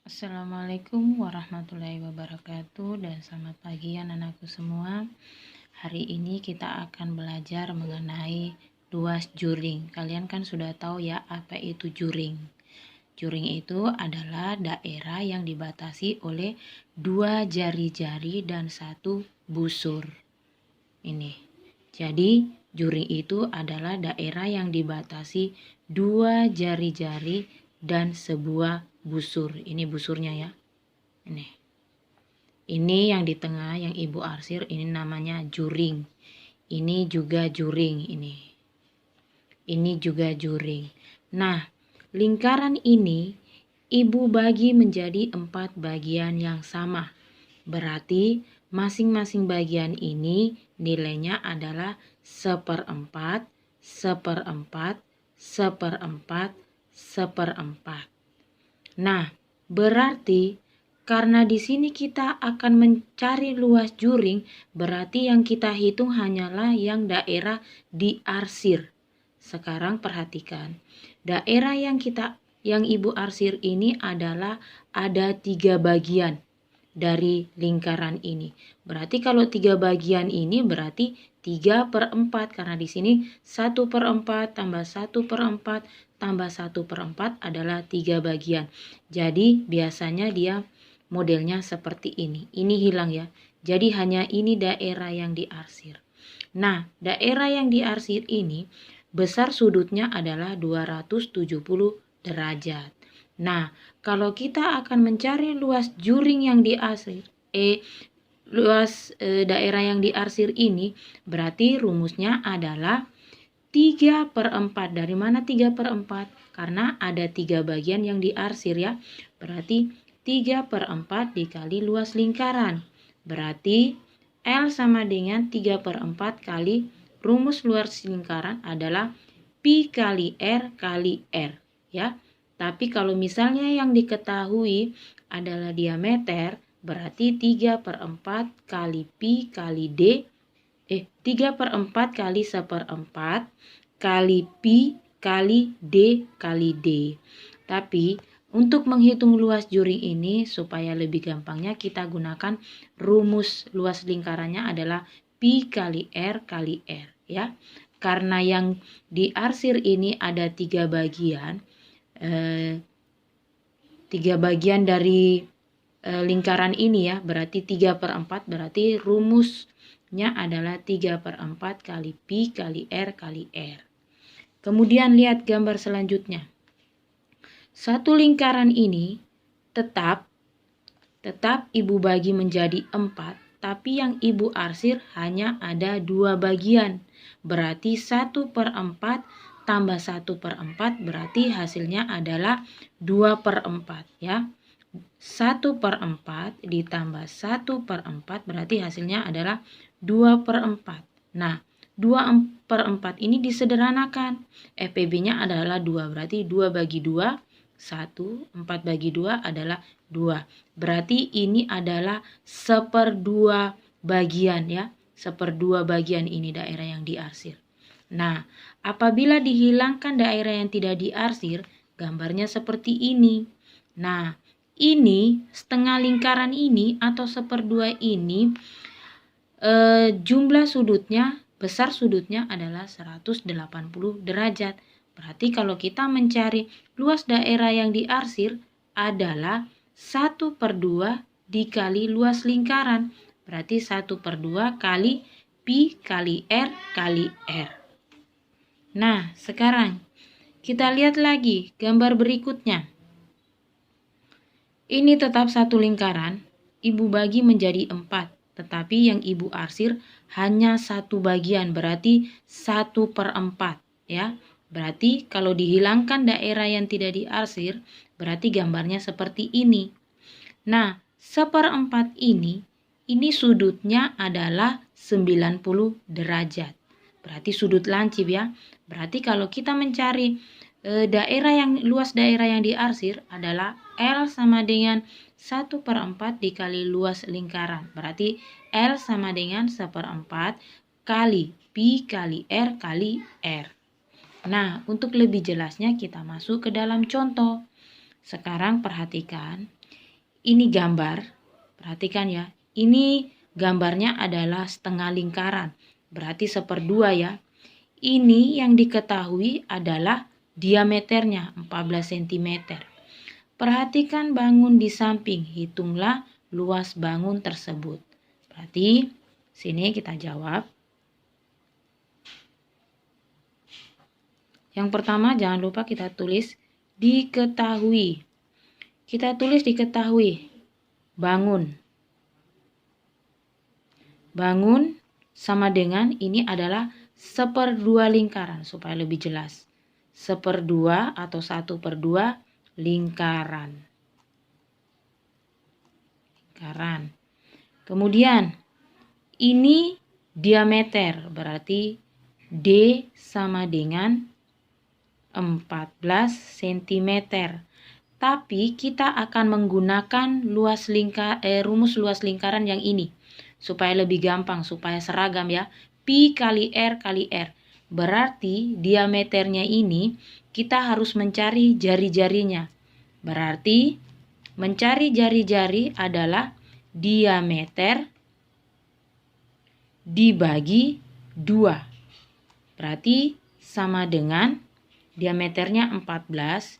Assalamualaikum warahmatullahi wabarakatuh dan selamat pagi anak-anakku semua. Hari ini kita akan belajar mengenai luas juring. Kalian kan sudah tahu ya apa itu juring. Juring itu adalah daerah yang dibatasi oleh dua jari-jari dan satu busur. Ini. Jadi juring itu adalah daerah yang dibatasi dua jari-jari dan sebuah busur. Ini busurnya ya. Ini yang di tengah yang ibu arsir ini namanya juring. Ini juga juring ini. Ini juga juring. Nah, lingkaran ini ibu bagi menjadi 4 bagian yang sama. Berarti masing-masing bagian ini nilainya adalah 1/4, 1/4, 1/4, 1/4. Nah, berarti karena di sini kita akan mencari luas juring, berarti yang kita hitung hanyalah yang daerah diarsir. Sekarang perhatikan, daerah yang ibu arsir ini adalah ada 3 bagian dari lingkaran ini. Berarti kalau 3 bagian ini berarti 3/4 karena di sini 1/4 tambah 1/4 tambah 1/4 adalah 3 bagian. Jadi biasanya dia modelnya seperti ini. Ini hilang ya. Jadi hanya ini daerah yang diarsir. Nah, daerah yang diarsir ini besar sudutnya adalah 270 derajat. Nah, kalau kita akan mencari luas juring yang diarsir, daerah yang diarsir ini, berarti rumusnya adalah 3/4. Dari mana 3/4? Karena ada 3 bagian yang diarsir ya. Berarti 3/4 dikali luas lingkaran. Berarti L sama dengan 3/4 kali rumus luas lingkaran adalah pi kali R kali R ya. Tapi kalau misalnya yang diketahui adalah diameter, berarti 3/4 kali pi kali D 3/4 kali 1/4 kali pi kali D kali D. Tapi untuk menghitung luas juring ini supaya lebih gampangnya kita gunakan rumus luas lingkarannya adalah pi kali R kali R ya. Karena yang diarsir ini ada 3 bagian. 3 bagian dari lingkaran ini ya, berarti 3/4 berarti rumusnya adalah 3/4 kali pi kali R kali R. Kemudian lihat gambar selanjutnya. Satu lingkaran ini tetap ibu bagi menjadi 4, tapi yang ibu arsir hanya ada 2 bagian. Berarti 1/4 tambah 1/4 berarti hasilnya adalah 2/4 ya. 1/4 ditambah 1/4 berarti hasilnya adalah 2/4. Nah, 2/4 ini disederhanakan. FPB-nya adalah 2, berarti 2 bagi 2, 1, 4 bagi 2 adalah 2. Berarti ini adalah 1/2 bagian ya. 1/2 bagian ini daerah yang diarsir. Nah, apabila dihilangkan daerah yang tidak diarsir, gambarnya seperti ini. Nah, ini setengah lingkaran ini atau 1/2 ini jumlah sudutnya, besar sudutnya adalah 180 derajat. Berarti kalau kita mencari luas daerah yang diarsir adalah 1/2 dikali luas lingkaran. Berarti 1/2 kali pi kali R kali R. Nah, sekarang kita lihat lagi gambar berikutnya. Ini tetap satu lingkaran, ibu bagi menjadi 4, tetapi yang ibu arsir hanya 1 bagian, berarti 1/4 ya. Berarti kalau dihilangkan daerah yang tidak diarsir, berarti gambarnya seperti ini. Nah, 1/4 ini sudutnya adalah 90 derajat. Berarti sudut lancip ya. Berarti kalau kita mencari luas daerah yang diarsir adalah L sama dengan 1/4 dikali luas lingkaran. Berarti L sama dengan 1/4 kali pi kali R kali R. Nah, untuk lebih jelasnya kita masuk ke dalam contoh. Sekarang perhatikan, ini gambar, perhatikan ya, ini gambarnya adalah setengah lingkaran, berarti 1/2 ya. Ini yang diketahui adalah diameternya 14 cm. Perhatikan bangun di samping, hitunglah luas bangun tersebut. Berarti sini kita jawab. Yang pertama jangan lupa kita tulis diketahui. Kita tulis diketahui. Bangun. Bangun sama dengan ini adalah 1/2 lingkaran supaya lebih jelas. 1/2 atau 1/2 lingkaran. Kemudian ini diameter, berarti D sama dengan 14 cm. Tapi kita akan menggunakan rumus luas lingkaran yang ini supaya lebih gampang, supaya seragam ya. Pi kali R kali R. Berarti diameternya ini kita harus mencari jari-jarinya. Berarti mencari jari-jari adalah diameter dibagi 2. Berarti sama dengan diameternya 14,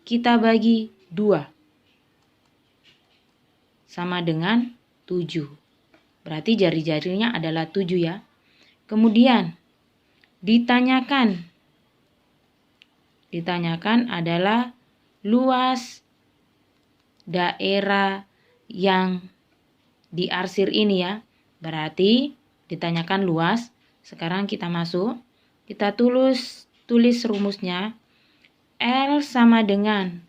kita bagi 2. Sama dengan 7. Berarti jari-jarinya adalah 7 ya. Kemudian ditanyakan adalah luas daerah yang diarsir ini ya. Berarti ditanyakan luas. Sekarang kita masuk. Kita tulis rumusnya. L sama dengan,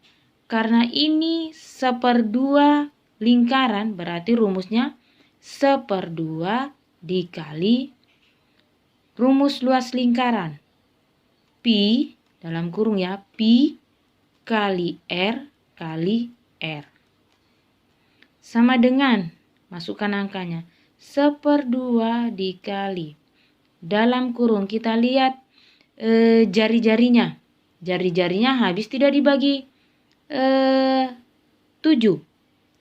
karena ini 1/2 lingkaran, berarti rumusnya 1/2 dikali rumus luas lingkaran. Pi dalam kurung ya, pi kali R kali R. Sama dengan, masukkan angkanya, 1/2 dikali. Dalam kurung kita lihat jari-jarinya. Jari-jarinya habis tidak dibagi 7.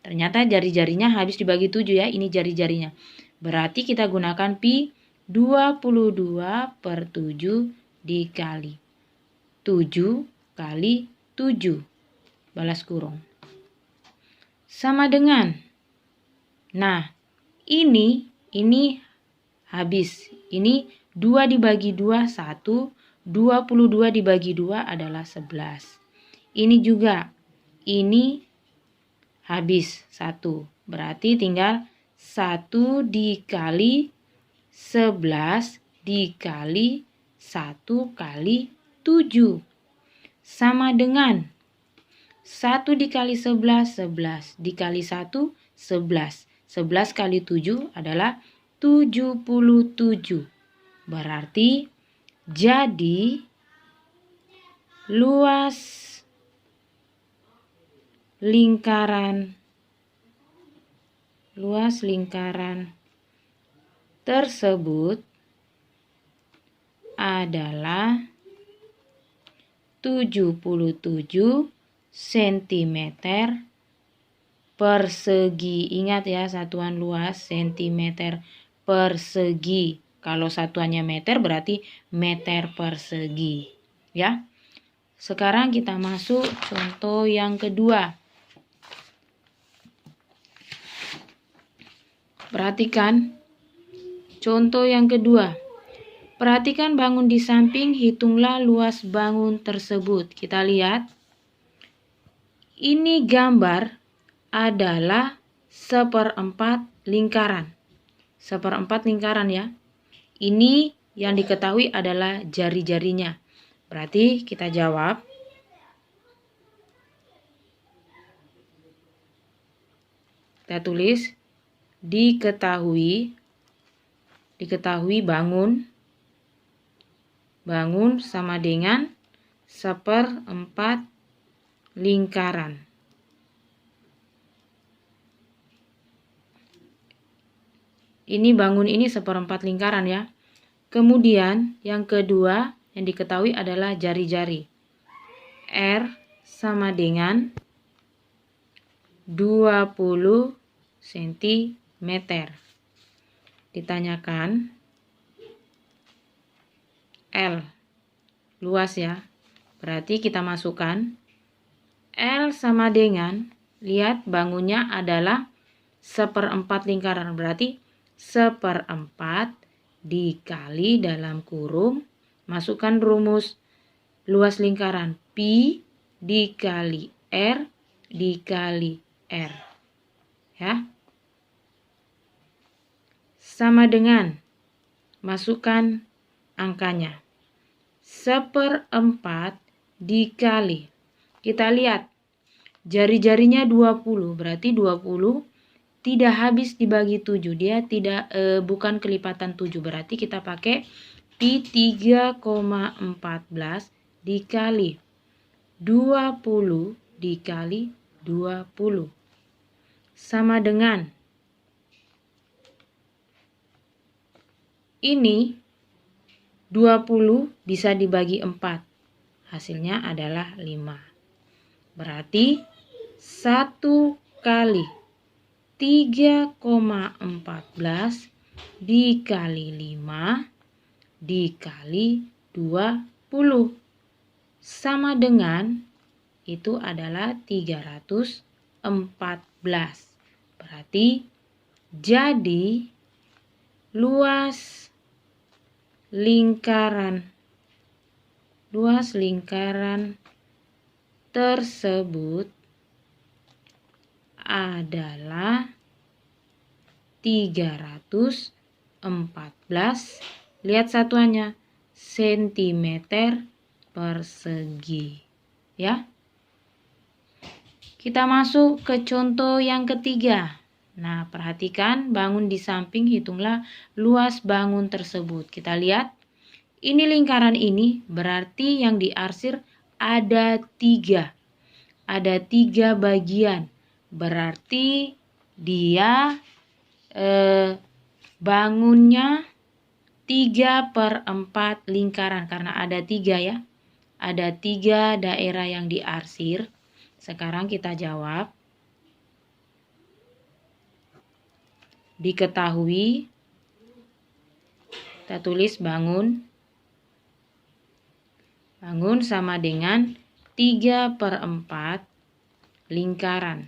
Ternyata jari-jarinya habis dibagi 7 ya, ini jari-jarinya. Berarti kita gunakan pi 22/7 dikali 7 kali 7 balas kurung. Sama dengan, nah ini habis. Ini 2 dibagi 2, 1. 22 dibagi 2 adalah 11. Ini juga, ini habis 1. Berarti tinggal 1 dikali 11 dikali 1 kali 7. Sama dengan 1 dikali 11, 11. Dikali 1, 11. 11 kali 7 adalah 77. Berarti jadi luas lingkaran tersebut adalah 77 cm persegi. Ingat ya, satuan luas cm persegi. Kalau satuannya meter berarti meter persegi. Ya. Sekarang kita masuk contoh yang kedua. Perhatikan contoh yang kedua. Perhatikan bangun di samping, hitunglah luas bangun tersebut. Kita lihat. Ini gambar adalah 1/4 lingkaran. 1/4 lingkaran ya. Ini yang diketahui adalah jari-jarinya. Berarti kita jawab. Kita tulis diketahui bangun sama dengan 1/4 lingkaran. Ini bangun ini 1/4 lingkaran ya. Kemudian yang kedua yang diketahui adalah jari-jari. R sama dengan 20 cm. Ditanyakan L, luas ya. Berarti kita masukkan L sama dengan, lihat bangunnya adalah 1/4 lingkaran. Berarti 1/4 dikali dalam kurung, masukkan rumus luas lingkaran, pi dikali R dikali R. Ya. Sama dengan, masukkan angkanya. 1/4 dikali. Kita lihat, jari-jarinya 20, berarti 20 tidak habis dibagi 7. Dia tidak bukan kelipatan 7, berarti kita pakai pi 3,14 dikali 20 dikali 20. Sama dengan, ini 20 bisa dibagi 4. Hasilnya adalah 5. Berarti 1 kali 3,14 dikali 5 dikali 20 sama dengan, itu adalah 314. Berarti jadi luas lingkaran tersebut adalah 314, lihat satuannya, cm persegi. Ya. Kita masuk ke contoh yang ketiga. Nah, perhatikan bangun di samping, hitunglah luas bangun tersebut. Kita lihat, ini lingkaran ini berarti yang diarsir ada 3. Ada 3 bagian. Berarti dia bangunnya 3/4 lingkaran. Karena ada 3 ya. Ada 3 daerah yang diarsir. Sekarang kita jawab. Diketahui, kita tulis bangun sama dengan 3/4 lingkaran.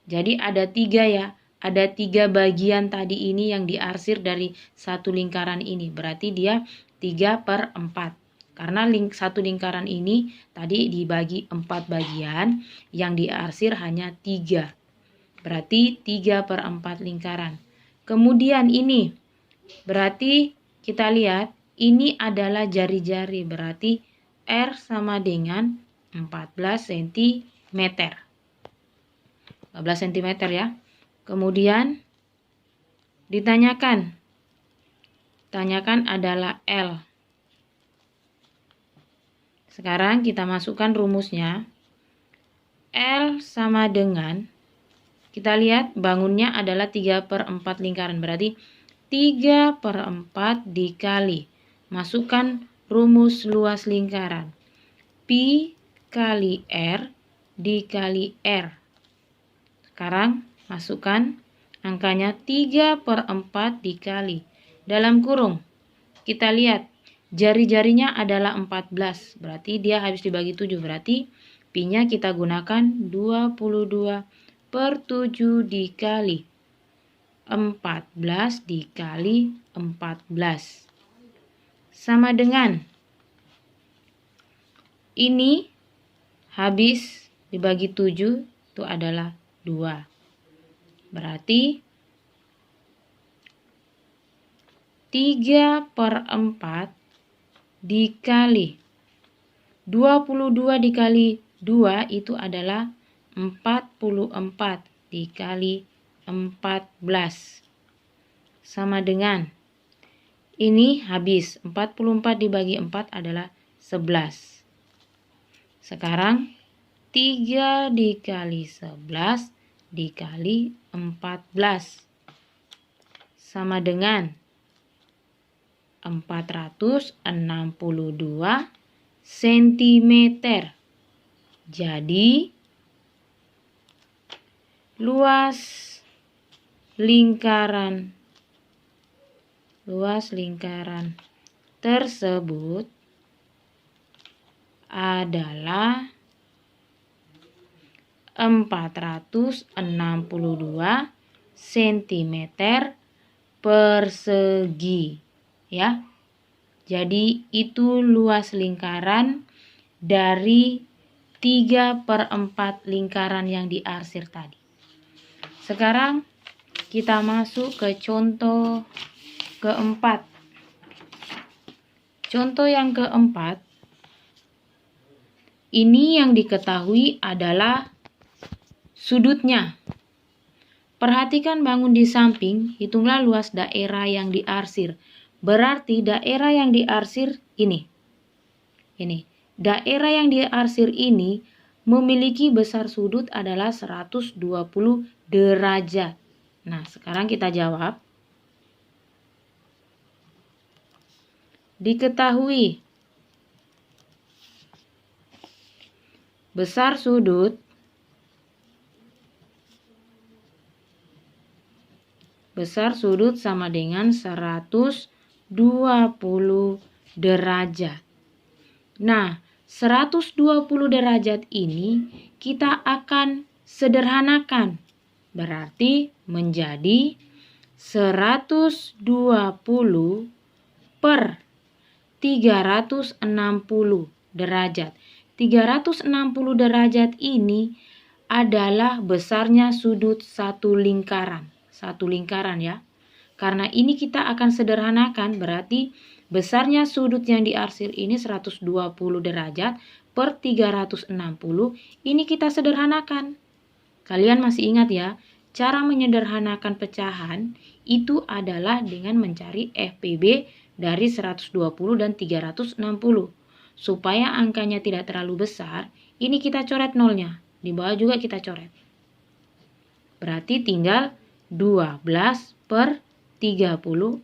Jadi ada 3 ya, ada 3 bagian tadi ini yang diarsir dari satu lingkaran ini, berarti dia 3/4. Karena satu lingkaran ini tadi dibagi 4 bagian, yang diarsir hanya 3. Berarti 3/4 lingkaran. Kemudian ini, berarti kita lihat ini adalah jari-jari, berarti R sama dengan 14 cm. 14 cm ya. Kemudian ditanyakan adalah L. Sekarang kita masukkan rumusnya. L sama dengan, kita lihat bangunnya adalah 3/4 lingkaran. Berarti 3/4 dikali, masukkan rumus luas lingkaran, pi kali R dikali R. Sekarang masukkan angkanya 3/4 dikali. Dalam kurung, kita lihat jari-jarinya adalah 14, berarti dia habis dibagi 7, berarti pi-nya kita gunakan 22/7 dikali 14 dikali 14. Sama dengan, ini habis dibagi 7, itu adalah 2. Berarti 3/4 dikali 22 dikali 2 itu adalah 44 dikali 14. Sama dengan, ini habis 44 dibagi 4 adalah 11. Sekarang 3 dikali 11 dikali 14 sama dengan 462 cm. Jadi luas lingkaran tersebut adalah 462 cm persegi, ya. Jadi itu luas lingkaran dari 3/4 lingkaran yang diarsir tadi. Sekarang kita masuk ke contoh keempat. Contoh yang keempat, ini yang diketahui adalah sudutnya. Perhatikan bangun di samping, hitunglah luas daerah yang diarsir. Berarti daerah yang diarsir ini. Daerah yang diarsir ini memiliki besar sudut adalah 120 derajat. Nah, sekarang kita jawab. Diketahui besar sudut sama dengan 120 derajat. Nah, 120 derajat ini kita akan sederhanakan. Berarti menjadi 120 per 360 derajat. 360 derajat ini adalah besarnya sudut satu lingkaran ya. Karena ini kita akan sederhanakan, berarti besarnya sudut yang diarsir ini 120 derajat per 360. Ini kita sederhanakan. Kalian masih ingat ya, cara menyederhanakan pecahan itu adalah dengan mencari FPB dari 120 dan 360. Supaya angkanya tidak terlalu besar, ini kita coret nolnya. Di bawah juga kita coret. Berarti tinggal 12 per 36.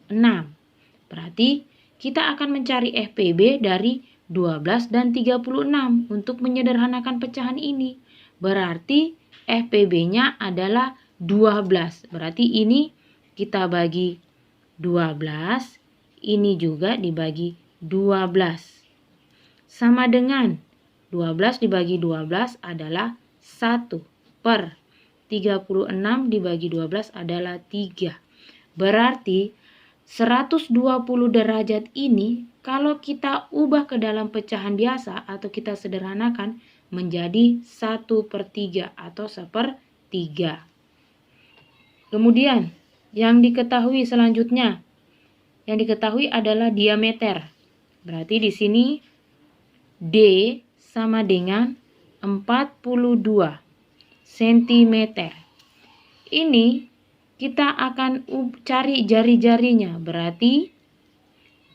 Berarti kita akan mencari FPB dari 12 dan 36 untuk menyederhanakan pecahan ini. Berarti FPB-nya adalah 12. Berarti ini kita bagi 12, ini juga dibagi 12. Sama dengan 12 dibagi 12 adalah 1 per 36 dibagi 12 adalah 3. Berarti 120 derajat ini kalau kita ubah ke dalam pecahan biasa atau kita sederhanakan menjadi 1/3 atau 1/3. Kemudian yang diketahui selanjutnya, yang diketahui adalah diameter. Berarti di sini D sama dengan 42 cm. Ini kita akan cari jari-jarinya. Berarti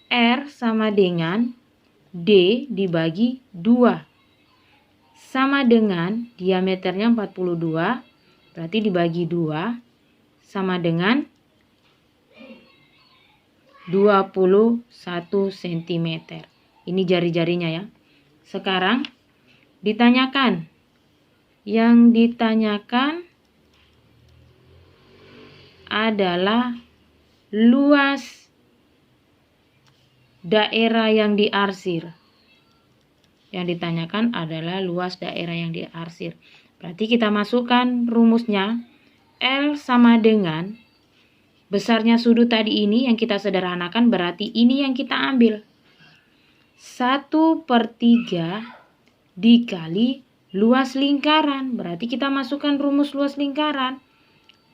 R sama dengan D dibagi 2. Sama dengan diameternya 42. Berarti dibagi 2 sama dengan 21 cm. Ini jari-jarinya ya. Sekarang ditanyakan. Yang ditanyakan adalah luas daerah yang diarsir. Yang ditanyakan adalah luas daerah yang diarsir. Berarti kita masukkan rumusnya. L sama dengan besarnya sudut tadi ini yang kita sederhanakan, berarti ini yang kita ambil. 1/3 dikali luas lingkaran. Berarti kita masukkan rumus luas lingkaran.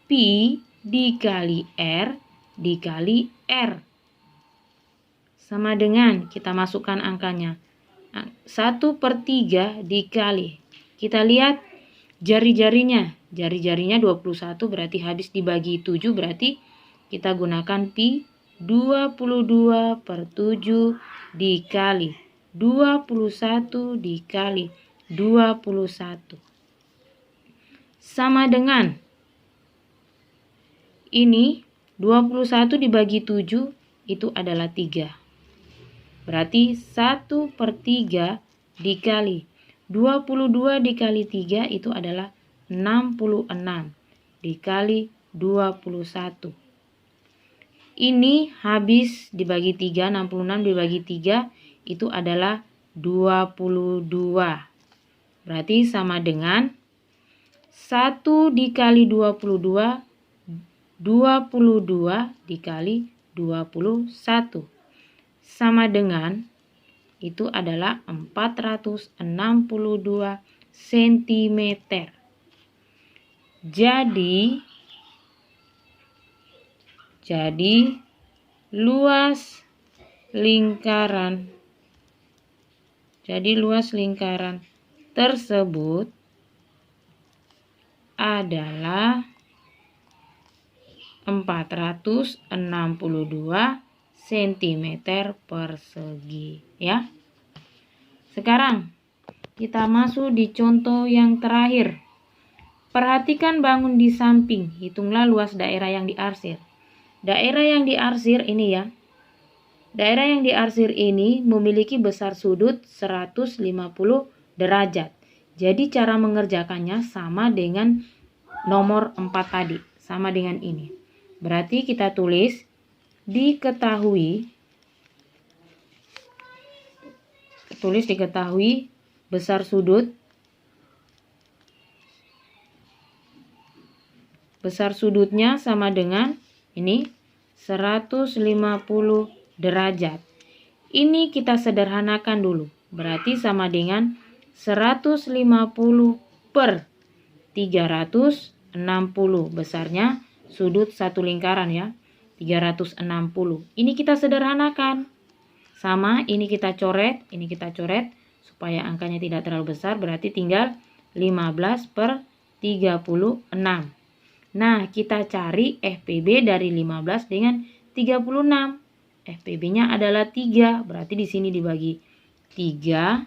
Pi dikali R dikali R. Sama dengan kita masukkan angkanya. 1/3 dikali. Kita lihat jari-jarinya. Jari-jarinya 21 berarti habis dibagi 7 berarti kita gunakan pi 22/7 dikali 21 dikali 21. Sama dengan ini 21 dibagi 7 itu adalah 3. Berarti 1/3 dikali 22 dikali 3 itu adalah 66 dikali 21. Ini habis dibagi 3, 66 dibagi 3 itu adalah 22. Berarti sama dengan 1 dikali 22, 22 dikali 21. Sama dengan itu adalah 462 cm. Jadi luas lingkaran tersebut adalah 462 cm persegi, ya. Sekarang kita masuk di contoh yang terakhir. Perhatikan bangun di samping, hitunglah luas daerah yang diarsir. Daerah yang diarsir ini ya. Daerah yang diarsir ini memiliki besar sudut 150 derajat. Jadi cara mengerjakannya sama dengan nomor 4 tadi, sama dengan ini. Berarti kita tulis diketahui besar sudutnya sama dengan ini 150 derajat. Ini kita sederhanakan dulu. Berarti sama dengan 150 per 360. Besarnya sudut satu lingkaran ya. 360. Ini kita sederhanakan. Sama, ini kita coret supaya angkanya tidak terlalu besar. Berarti tinggal 15 per 36. Nah, kita cari FPB dari 15 dengan 36. FPB-nya adalah 3. Berarti di sini dibagi 3.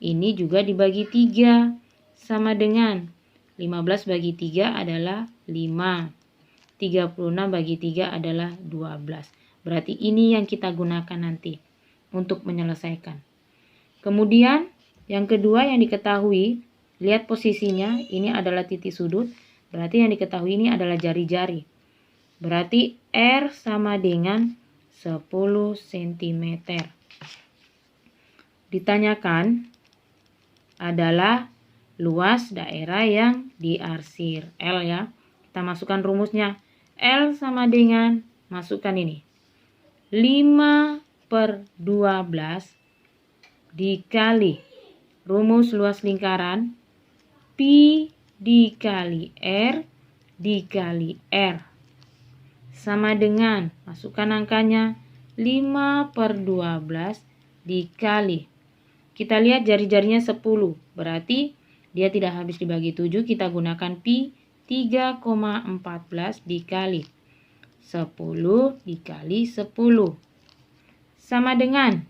Ini juga dibagi 3. Sama dengan 15 bagi 3 adalah 5. 36 bagi 3 adalah 12. Berarti ini yang kita gunakan nanti untuk menyelesaikan. Kemudian yang kedua yang diketahui, lihat posisinya, ini adalah titik sudut. Berarti yang diketahui ini adalah jari-jari. Berarti R sama dengan 10 cm. Ditanyakan adalah luas daerah yang diarsir, L ya. Kita masukkan rumusnya. L sama dengan, masukkan ini, 5 per 12 dikali rumus luas lingkaran pi dikali R dikali R. Sama dengan, masukkan angkanya, 5 per 12 dikali. Kita lihat jari-jarinya 10. Berarti dia tidak habis dibagi 7. Kita gunakan pi 3,14 dikali 10 dikali 10. Sama dengan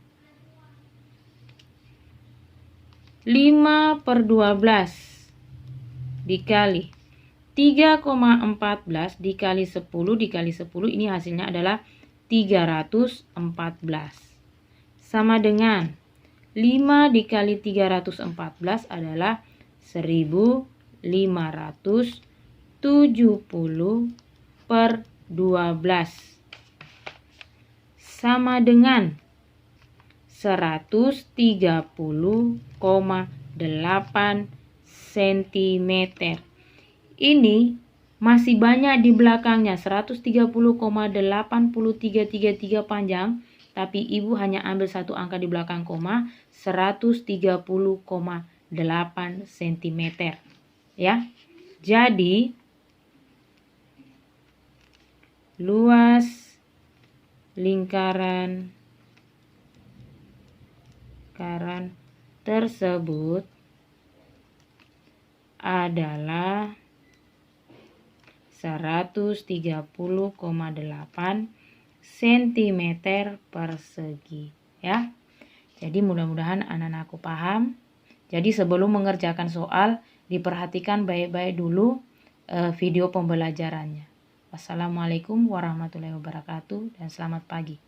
5 per 12 dikali 3,14 dikali 10 dikali 10. Ini hasilnya adalah 314. Sama dengan 5 dikali 314 adalah 1570 per 12. Sama dengan 130,8 cm. Ini masih banyak di belakangnya, 130,8333 panjang, tapi ibu hanya ambil satu angka di belakang koma, 130,8 cm. Ya. Jadi luas lingkaran tersebut adalah 130,8 cm persegi, ya. Jadi mudah-mudahan anak-anakku paham. Jadi sebelum mengerjakan soal, diperhatikan baik-baik dulu video pembelajarannya. Wassalamualaikum warahmatullahi wabarakatuh dan selamat pagi.